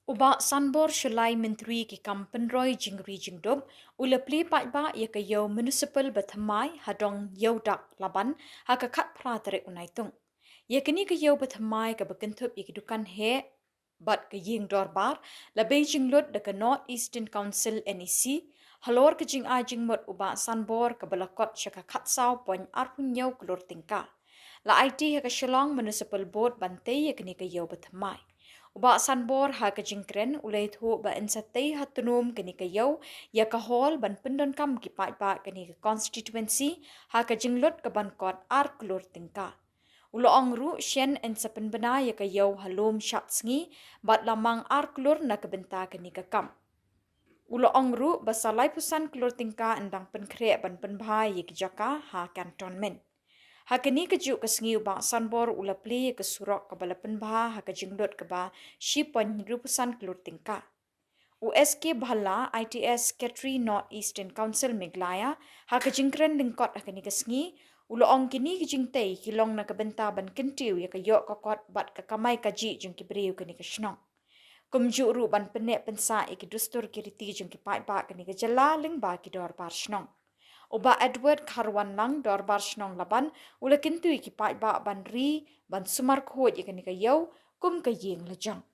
Uba Sanbor Shillai Menteri ki kampen roy jingri jingdop ula pli ba ya ke yo Municipal Bathymmai hadong Iewdak Laban ha ka khat pra tarik unaitung. Ya kini ke yo Bathymmai ka bekentup ya kedukan he bat ke ying dorbar la Beijing lut de ke North Eastern Council NEC halor ke jing a jing mot uba Sanbor ke belakot syaka khat saw poin arpun yau kelur tingka. La IT ha ke Shillong Municipal Board bantai ya kini ke yo Bathymmai. Uba Sanbor ha ka jingkren ulai thu ba insatei hatunum kini ka yau ya ka hall ban pendon kam ki pa kini ka constituency ha ka jinglot ka ban kot ar klur tingka. Ulo ongru shen ensapen bena ya ka yau halom shat sngi bat lamang ar klur na ka benta kini ka kam. Ulo ongru basalai pusan klur tingka endang penkre ban penbhai ya ki jaka ha cantonment. Hakini kejuk ke sengi ubang Sanbor ula pli ke surok ke balapan bah ha ke jinglot ke ba shipon rupusan kelur tingka. USK Bhala ITS Secretary North Eastern Council Meghalaya ha ke jingkren lingkot hakini ke sengi ulo ong kini ke jingtei kilong na ke benta ban kentiu ya ke yok kokot bat ke kamai kaji jung ki beriu kini ke shnong. Kumjuk ru ban penek pensa iki dustur kiriti jung ki pai ba kini ke jela ling ba ki dor bar shnong. Uba Edward Karwan lang dorbar shnong Laban ula kintu iki pai ba ban ri ban sumar khoj ikani ka yau kum ka yeng lejang.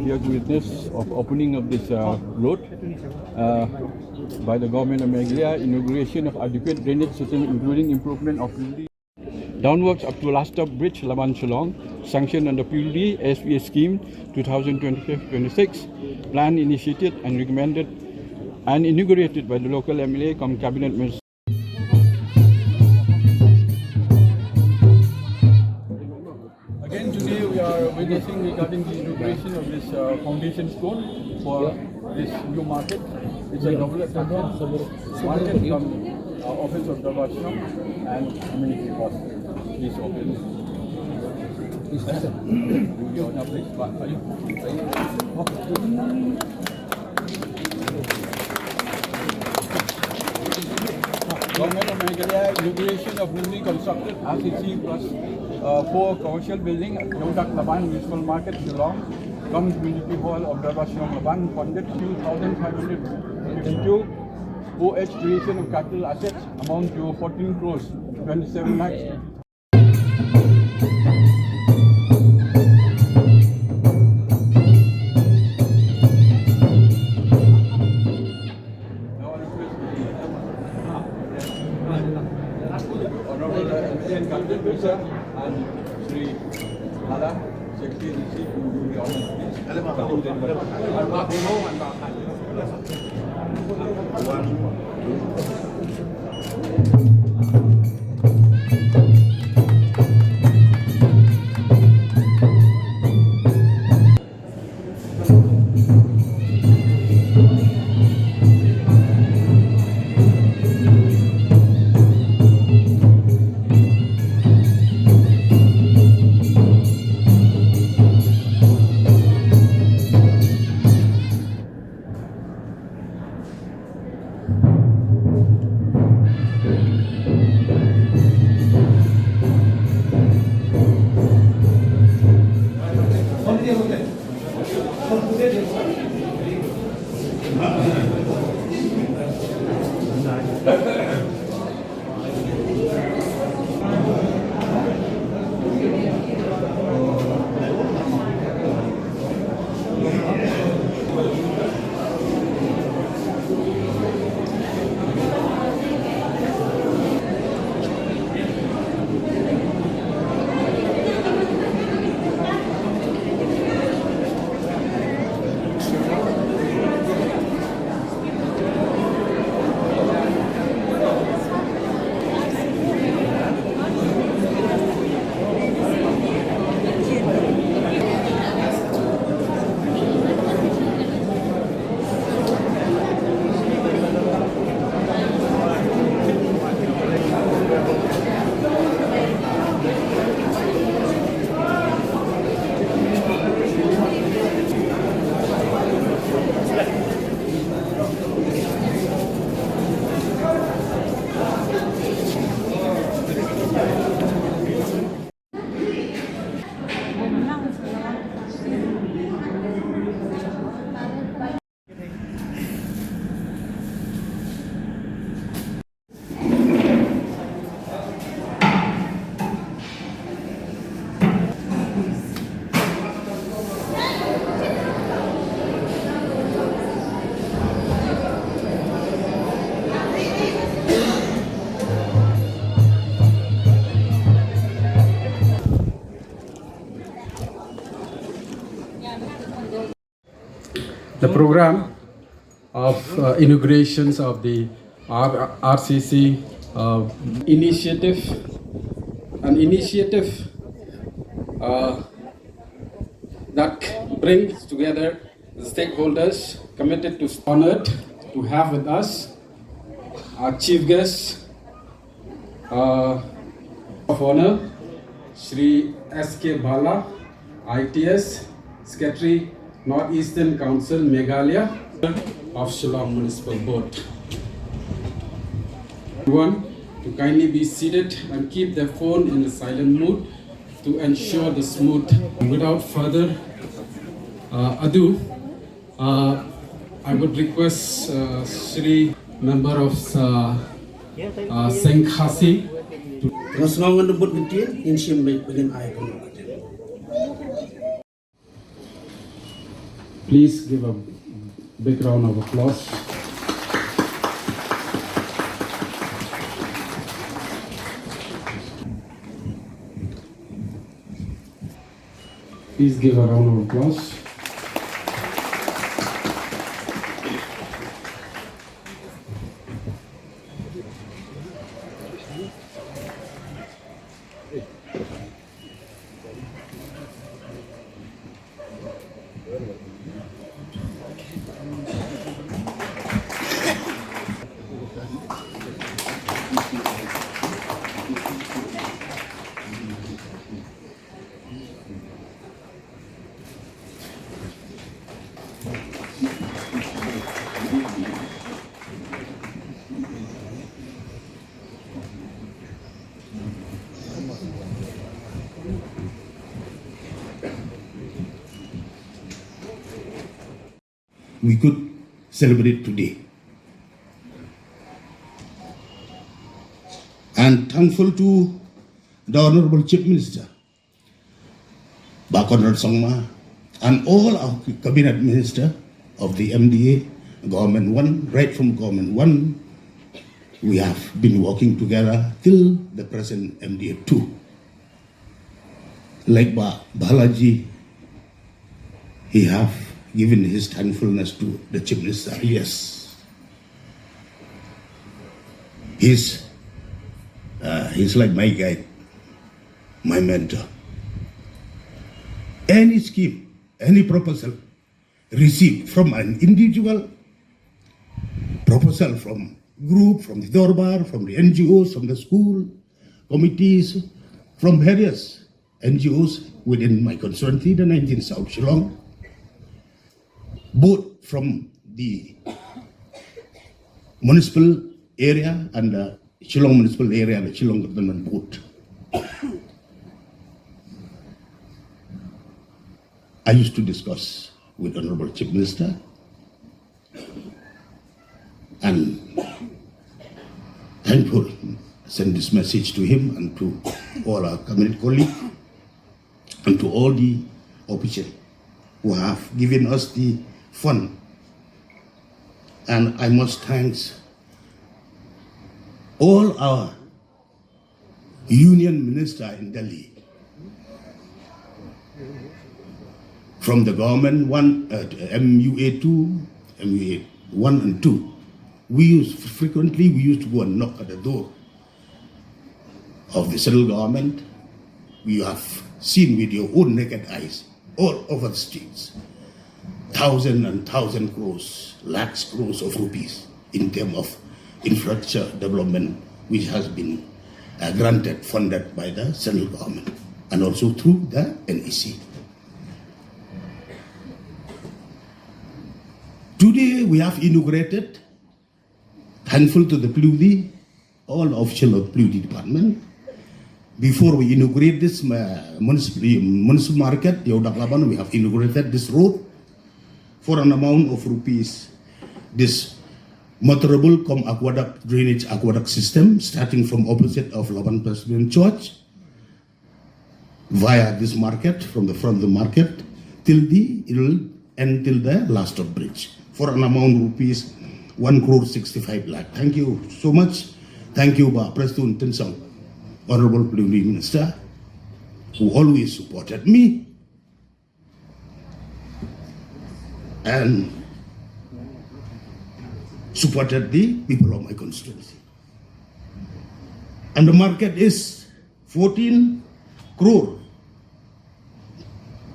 Here to witness of opening of this road by the government of Meghalaya, inauguration of adequate drainage system including improvement of PUD downwards up to last stop bridge Laban Shillong, sanctioned under PUD SPA scheme 2025-26, plan initiated and recommended and inaugurated by the local MLA cum cabinet minister. Again today we are witnessing regarding the inauguration of this foundation stone for this new market. It's a double attraction market from office of the Bathymmai and community hall. Please open. Government of Meghalaya inauguration of newly constructed RCC plus 4 commercial building, Iewdak Laban Municipal Market, Shillong, comes Community Hall of the Shillong Laban, funded 2,552 OH creation of capital assets amount to 14 crores, 27 lakhs. And Sri Hala, Secretary Chief, to the honor, The program of integrations of the RCC initiative, an initiative that brings together the stakeholders committed to honored to have with us our chief guest of honor, Shri S.K. Bala, ITS, Secretary, Northeastern Council, Meghalaya, of Shillong Municipal Board. Everyone to kindly be seated and keep their phone in a silent mode to ensure the smooth. Without further ado, I would request Shri Member of Khasi to please give a big round of applause. Please give a round of applause. We could celebrate today. And thankful to the Honorable Chief Minister, Bakonrad Sangma, and all our cabinet minister of the MDA, Government 1, right from Government 1, we have been working together till the present MDA 2. Like Balaji, he have given his thankfulness to the Chief Minister. Yes, he's like my guide, my mentor. Any scheme, any proposal received from an individual, proposal from group, from the Dorbar, from the NGOs, from the school committees, from various NGOs within my constituency, the 19th South Shillong, both from the municipal area and the Shillong municipal area and the Shillong government board. I used to discuss with Honorable Chief Minister and thankful, send this message to him and to all our community colleagues and to all the officials who have given us the fund. And I must thank all our union minister in Delhi, from the government 1, MUA 2, MUA 1 and 2. We used to go and knock at the door of the central government. We have seen with your own naked eyes all over the streets, thousand crores, lakhs crores of rupees in terms of infrastructure development, which has been granted, funded by the central government and also through the NEC. Today we have inaugurated, thankful to the Plie, all official of Plie department. Before we inaugurate this municipal market, Iewdak Laban, we have inaugurated this road for an amount of rupees. This motorable drainage aqueduct system, starting from opposite of Laban Presbyterian Church, via this market, from the front of the market, it will end till the last of bridge, for an amount of rupees 1.65 crore. Thank you so much. Thank you, President Tinsang, Honorable Prime Minister, who always supported me. And supported the people of my constituency. And the market is 14 crore,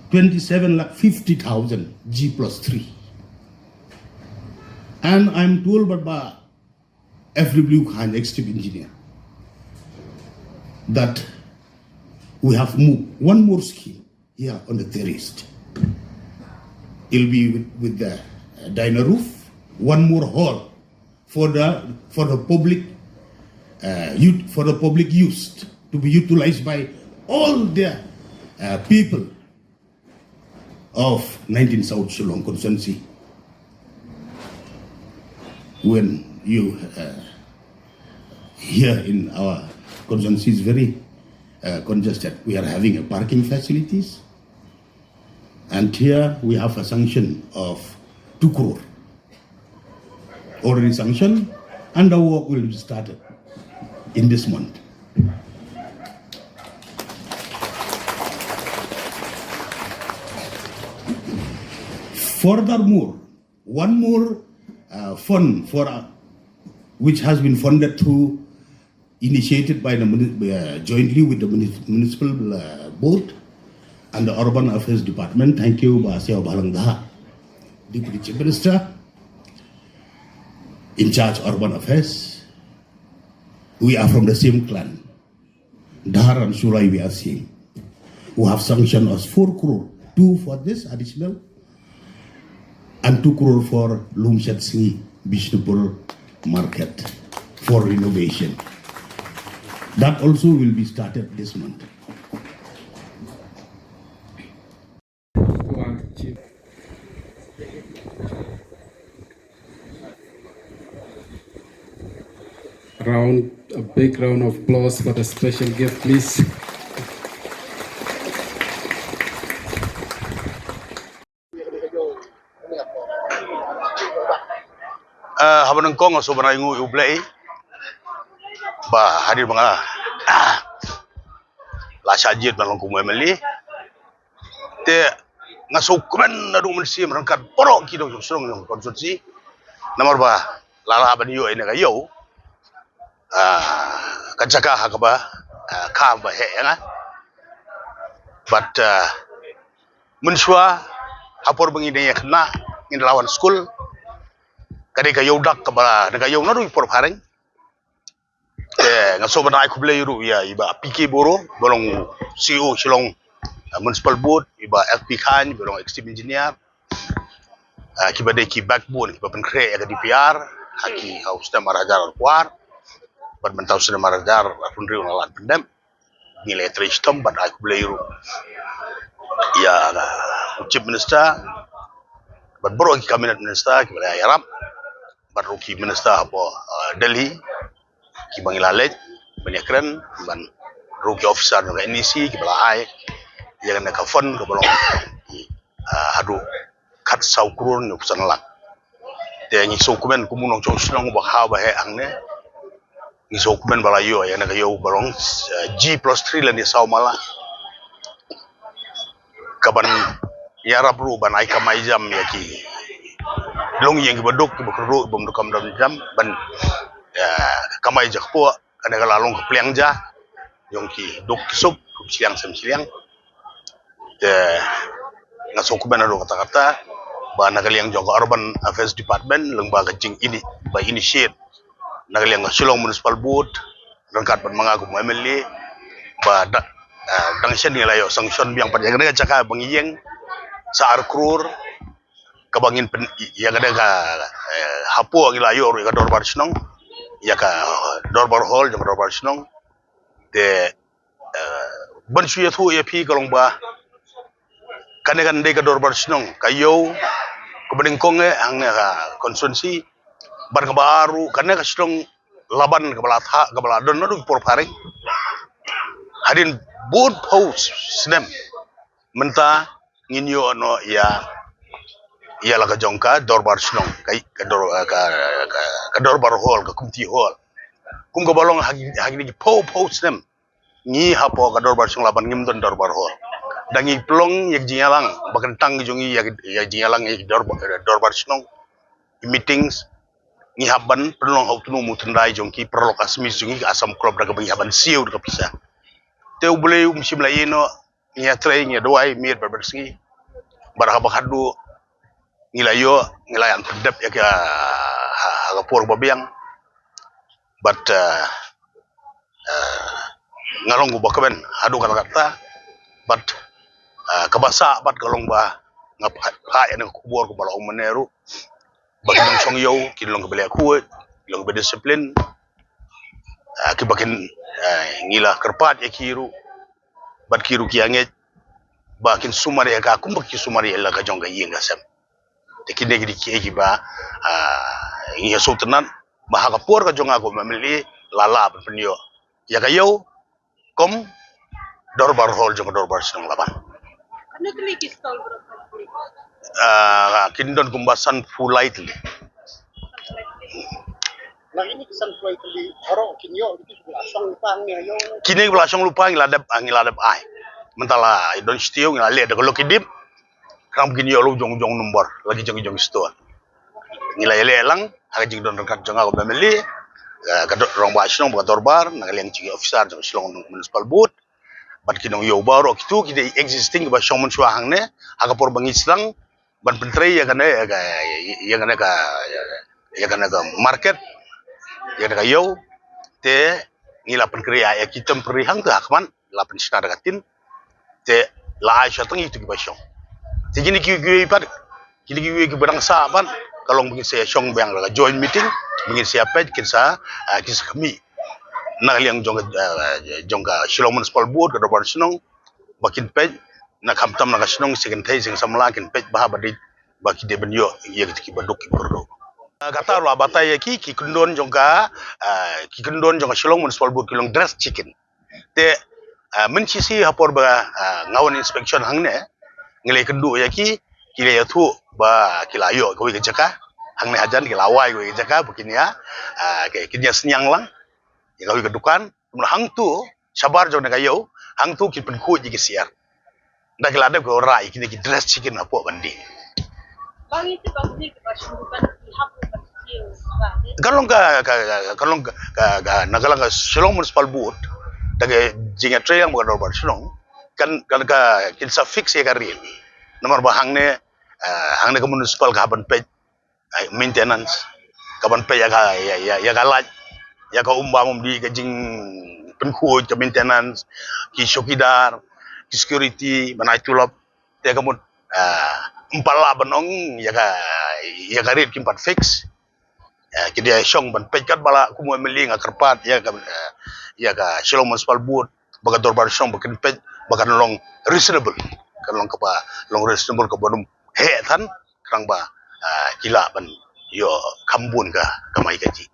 27,50,000 G+3. And I'm told by FW Khan, executive engineer, that we have moved one more scheme here on the terraced. It'll be with the diner roof, one more hall for the public for the public use to be utilized by all the people of 19 South Shillong constituency. When you here in our constituency is very congested, we are having a parking facilities, and here we have a sanction of 2 crore already sanctioned, and the work will be started in this month. Furthermore, one more fund for which has been funded through initiated by the jointly with the municipal board and the urban affairs department. Thank you, Basya Balangda, Deputy Chief Minister in charge urban affairs. We are from the same clan, Dhar and Surai. We are seeing who have sanctioned us 4 crore, 2 for this additional, and 2 crore for Lumshatsi Bishnupur market for renovation. That also will be started this month. A big round of applause for the special gift, please. Habanang kong aso banay ngu ublay ba hadir mga la sajid balong kumemeli te ngasukmen na dum si merangkat porok kido surong ng konstitusi nomor ba lala ban yo ina kayo kancaka hakaba ka ba he nga but mensua hapor bengi de yakna in lawan school kadai Iewdak kabala naga Iewdak na por pareng ngaso banai kublay ru ya iba PK boro bolong CEO Shillong Municipal board iba FP Khan bolong executive engineer kiba de ki backbone kiba penkre ya DPR haki haus na marajar kuar bat mentau sena marajar pun riu nalan pendem nilai tristom banai kublay ru ya chief minister bat boro ki cabinet minister kiba ya yaram baru ki minister apa Delhi ki bangilalej banyakran ban ruki officer ng NEC ki balai yang nak fund ke balong hadu kat saukurun ni pusan lang te ngi sokumen kumunong chong sinong ba ha ba he angne ngi sokumen balayo yang nak yo balong G+3 lan di Saumala kaban yarab ru banai kamai jam ya ki long yang badok ke bakru bom dukam dalam jam ban kamai jakpo ada kalalong ke pliang ja yong ki dok sup siang semsiang de ngasok bana do kata-kata ba nagaliang jong urban affairs department lengba kecing ini by initiate nagaliang Shillong Municipal board rangkat ban mga ku MLA ba dang sian ni layo sanction biang pada yang caka bangiyeng sa arkrur kabangin yang ada ka hapo ang ilayo ro ka dorbar sinong ya ka dorbar hall jong dorbar sinong de ban suya thu ya pi kalong ba kanegan de ka dorbar sinong kayo kubading konge ang ka konstituensi bar ka baru kanne ka sinong Laban ka balatha ka baladon no por paring hadin board post sinem menta nginyo no ya ia la ka jongka dorbar sinong kai ka dorbar hall ka kumti hall kum ka balong hagi po nem ngi hapo ka dorbar sinong Laban ngim don dorbar hall dangi plong yak jingalang bakan tang jongi yak jingalang yak dorbar sinong meetings ngi haban penong hau tunu mu tendai jongki perlokas mi jungi asam klub daga bagi haban siu daga pisa te ubule simla yeno ngi atre ngi doai mir berbersi barha bakhadu ngila yo ngila yang pedap ya ka ha por babiang but ngalong ba kaben hadu kata kata but kabasa bat kalong ba ngap ha ya kubor ko bala umaneru bakin song yo kilong bele ku kilong be disiplin ki bakin ngila kerpat ya kiru bat kiru kiange bakin sumari ka kum baki sumari la ka jonga yinga sem te kinde gidi ki ba ngi sultanan ba ha por ka jonga ko memeli lala penyo ya ka yo kom dorbar hol jonga dorbar sinong laban kindon kumbasan fulai tli Nah ini kesan Plie tadi orang kinyo itu belasong pang ya yo. kini belasong lupa ngiladap ai mentala don stio ngilale de lo kidip kam kinyo lu jong nombor lagi jong store ngilale lang ha jing don rekat jong ako memeli ka rong ba sinong ba dorbar nagaleng chigi officer jong Shillong municipal boot bat kinong yo baro kitu kide existing ba shomon chwa hangne aga por bangislang ban pentrei ya kana ka market ya kana yo te ngilapan kriya ya kitam perihang tu hakman lapan sinar katin te la aisha tangi tu basong te gini ki pat gini ki barang sa pan kalong bingin saya song bang la join meeting bingin saya page kinsa kami nakaliang jongga Shillong Municipal Board ka dobar sinong bakin page na kamtam na kasinong second thai sing Samla kin page bah badit baki de benyo ye ki baduk ki perdo kata lo batai ki kendon jongga Shillong Municipal Board kilong dress chicken te mencisi hapor ba ngawan inspection hangne ngile kendu ya ki kile ya tu ba kilayo ko ke jaka hangne ajan kilawai ko ke jaka begini ya ke kinya senyang lang ya ko ke dukan hang tu sabar jong na kayo hang tu ki pen ku ji ke siar nda kilade ko rai kini ki dress chicken apo bandi bang itu bagni ke pasundukan pihak kalong nagalang Shillong Municipal Board daga jinga trayang bukan dorbar Shillong kan kinsa fix ya karil nomor bahangne hangne ke municipal ka ban page maintenance ka ban page ya galaj ya ka di ka jing penku ke maintenance ki shokidar ki security banai tulap ya kamun empala banong ya karil kimpat fix kita syong ban pejkat bala kumu meling kerpat ya ka Shillong Municipal Board baga dorbar syong bakin pej baga long reasonable kan long kapa long reasonable ka bonum he than krang ba kila ban yo kambun ka kamai kaji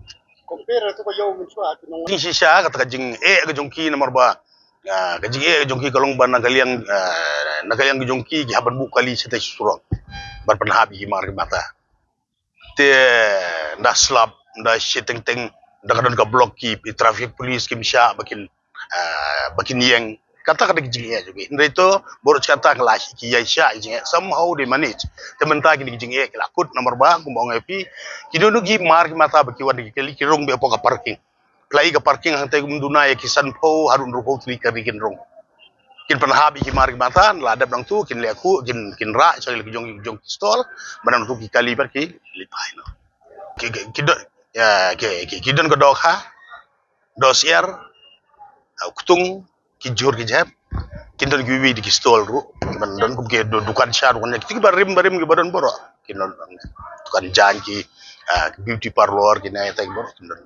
Compare tu ko yo muncul nong. ni sisa kata kajing ka jongki nomor ba kajing ka jongki kalong ban nagaliang jongki haban bukali setai surong ban penhabi mar mata te nda slap nda shitting ting nda kadon ka block ki traffic police kim sha bakin yang kata gijing ya juga ndito boros kata kelas ki ya sha jing somehow they manage tementa gini gijing ya kelakut nomor ba kumbang epi kidonu gi mar mata baki wadi kali kirong be ka parking Plie ka parking hang tay gumduna ya kisan po harun ruko tri karikin rong kin panhabi ki mar mata ladap nang tu kin leku kin ra so lagi jong stall banang tu ki kali bar ki lipai no kidon ko dok ha dosier kutung ki jor ki jab kindon ki wi di ki stall ru man don ko ke dukan shar ko nek ti barim ki badon boro kindon dukan jan ki beauty parlor ki na tay boro kindon